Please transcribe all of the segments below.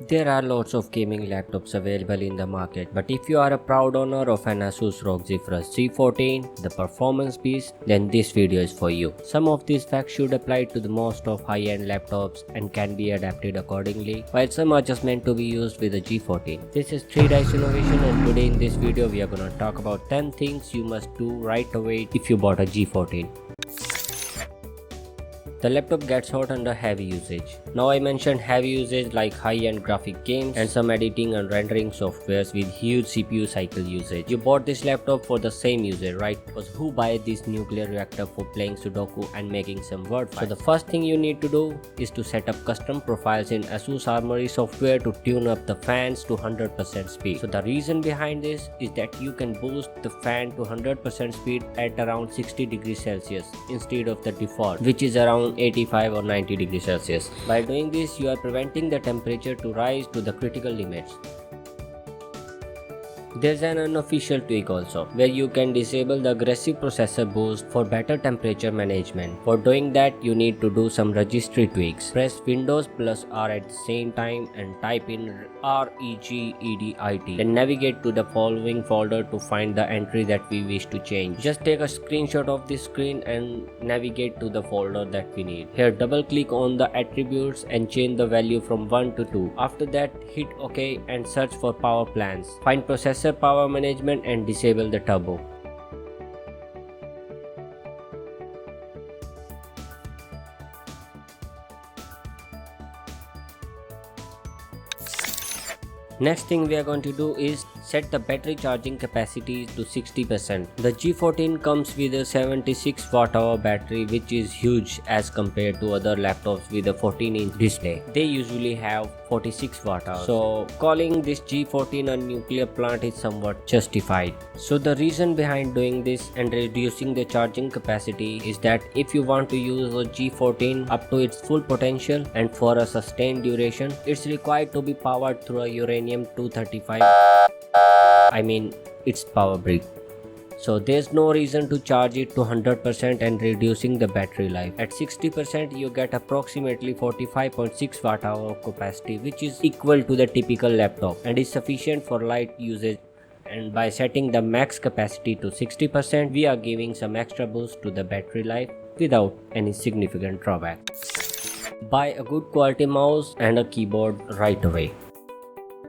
There are lots of gaming laptops available in the market, but if you are a proud owner of an Asus ROG Zephyrus G14, the performance beast, then this video is for you. Some of these facts should apply to the most of high-end laptops and can be adapted accordingly, while some are just meant to be used with the G14. This is 3 Dice Innovation, and today in this video we are gonna talk about 10 things you must do right away if you bought a G14. The laptop gets hot under heavy usage. Now I mentioned heavy usage like high-end graphic games and some editing and rendering softwares with huge CPU cycle usage. You bought this laptop for the same usage, right? Because who buys this nuclear reactor for playing Sudoku and making some word files? So the first thing you need to do is to set up custom profiles in Asus Armory software to tune up the fans to 100% speed. So the reason behind this is that you can boost the fan to 100% speed at around 60 degrees Celsius instead of the default, which is around 85 or 90 degrees Celsius. By doing this, you are preventing the temperature to rise to the critical limits. There's an unofficial tweak also, where you can disable the aggressive processor boost for better temperature management. For doing that, you need to do some registry tweaks. Press Windows plus R at the same time and type in REGEDIT. Then navigate to the following folder to find the entry that we wish to change. Just take a screenshot of this screen and navigate to the folder that we need. Here, double click on the attributes and change the value from 1 to 2. After that, hit OK and search for power plans. Find processor power management and disable the turbo. Next thing we are going to do is set the battery charging capacity to 60%. The G14 comes with a 76 Wh battery, which is huge as compared to other laptops with a 14-inch display. They usually have 46 Wh. So calling this G14 a nuclear plant is somewhat justified. So the reason behind doing this and reducing the charging capacity is that if you want to use a G14 up to its full potential and for a sustained duration, it's required to be powered through a uranium-235. It's power brick. So there's no reason to charge it to 100% and reducing the battery life. At 60% you get approximately 45.6 Wh capacity, which is equal to the typical laptop and is sufficient for light usage. And by setting the max capacity to 60%, we are giving some extra boost to the battery life without any significant drawback. Buy a good quality mouse and a keyboard right away.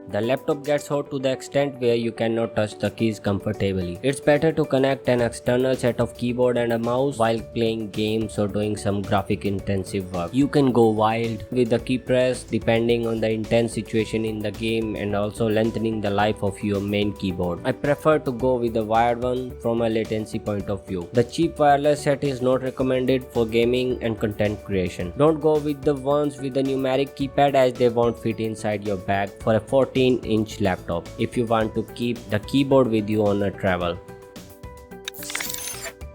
The laptop gets hot to the extent where you cannot touch the keys comfortably. It's better to connect an external set of keyboard and a mouse while playing games or doing some graphic intensive work. You can go wild with the key press depending on the intense situation in the game and also lengthening the life of your main keyboard. I prefer to go with the wired one from a latency point of view. The cheap wireless set is not recommended for gaming and content creation. Don't go with the ones with the numeric keypad as they won't fit inside your bag for a 14-inch laptop if you want to keep the keyboard with you on a travel.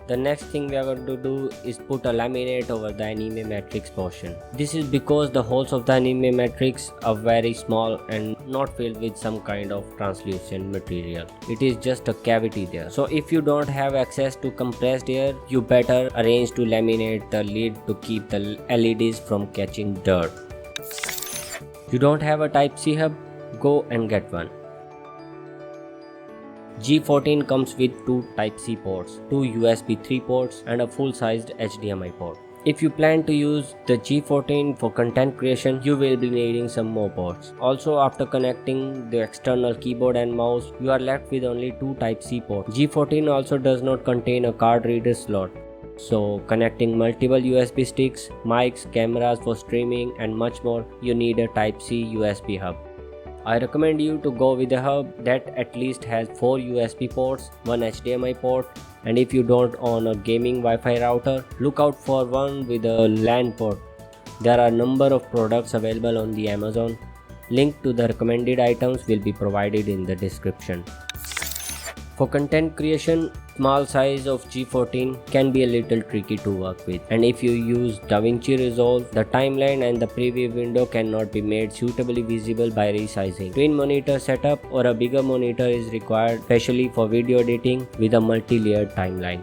The next thing we are going to do is put a laminate over the anime matrix portion. This is because the holes of the anime matrix are very small and not filled with some kind of translucent material. It is just a cavity there. So if you don't have access to compressed air, you better arrange to laminate the lid to keep the LEDs from catching dirt. You don't have a Type-C hub? Go and get one. G14 comes with 2 Type-C ports, 2 USB 3 ports and a full-sized HDMI port. If you plan to use the G14 for content creation, you will be needing some more ports. Also, after connecting the external keyboard and mouse, you are left with only 2 Type-C ports. G14 also does not contain a card reader slot. So connecting multiple USB sticks, mics, cameras for streaming and much more, you need a Type-C USB hub. I recommend you to go with a hub that at least has 4 USB ports, 1 HDMI port, and if you don't own a gaming Wi-Fi router, look out for one with a LAN port. There are a number of products available on the Amazon. Link to the recommended items will be provided in the description. For content creation, small size of G14 can be a little tricky to work with, and if you use DaVinci Resolve, the timeline and the preview window cannot be made suitably visible by resizing. Twin monitor setup or a bigger monitor is required, especially for video editing with a multi-layered timeline.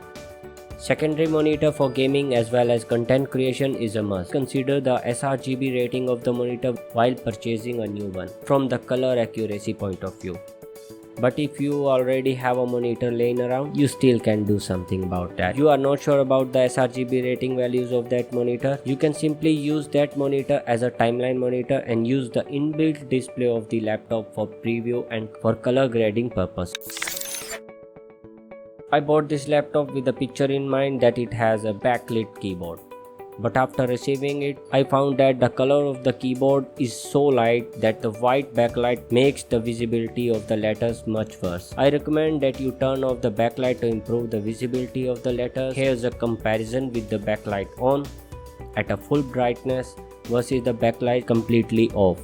Secondary monitor for gaming as well as content creation is a must. Consider the sRGB rating of the monitor while purchasing a new one from the color accuracy point of view. But if you already have a monitor laying around, you still can do something about that. You are not sure about the sRGB rating values of that monitor, you can simply use that monitor as a timeline monitor and use the inbuilt display of the laptop for preview and for color grading purpose. I bought this laptop with the picture in mind that it has a backlit keyboard. But after receiving it, I found that the color of the keyboard is so light that the white backlight makes the visibility of the letters much worse. I recommend that you turn off the backlight to improve the visibility of the letters. Here's a comparison with the backlight on at a full brightness versus the backlight completely off.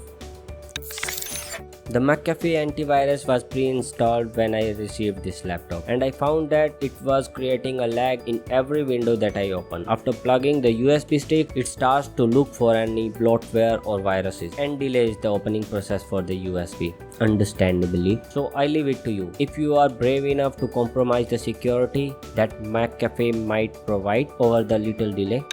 The McAfee antivirus was pre-installed when I received this laptop, and I found that it was creating a lag in every window that I opened. After plugging the USB stick, it starts to look for any bloatware or viruses and delays the opening process for the USB, understandably. So I leave it to you. If you are brave enough to compromise the security that McAfee might provide over the little delay.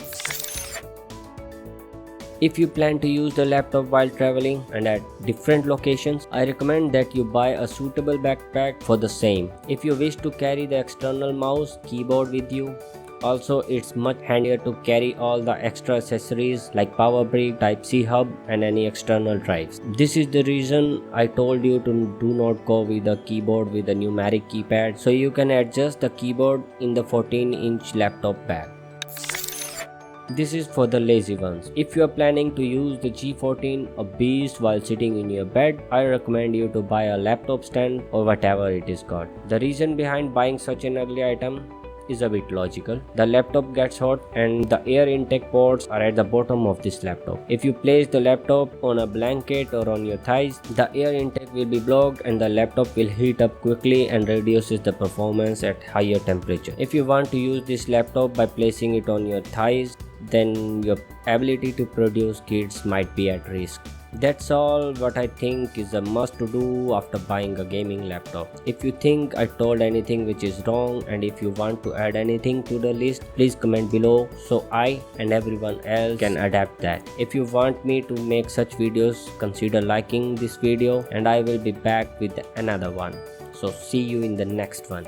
If you plan to use the laptop while traveling and at different locations, I recommend that you buy a suitable backpack for the same. If you wish to carry the external mouse, keyboard with you, also it's much handier to carry all the extra accessories like power brick, Type-C hub and any external drives. This is the reason I told you to do not go with a keyboard with a numeric keypad, so you can adjust the keyboard in the 14-inch laptop bag. This is for the lazy ones. If you are planning to use the G14, a beast, while sitting in your bed, I recommend you to buy a laptop stand or whatever it is called. The reason behind buying such an ugly item is a bit logical. The laptop gets hot and the air intake ports are at the bottom of this laptop. If you place the laptop on a blanket or on your thighs, the air intake will be blocked and the laptop will heat up quickly and reduces the performance at higher temperature. If you want to use this laptop by placing it on your thighs, then your ability to produce kids might be at risk. That's all what I think is a must to do after buying a gaming laptop. If you think I told anything which is wrong, and if you want to add anything to the list, please comment below so I and everyone else can adapt that. If you want me to make such videos, consider liking this video and I will be back with another one. So see you in the next one.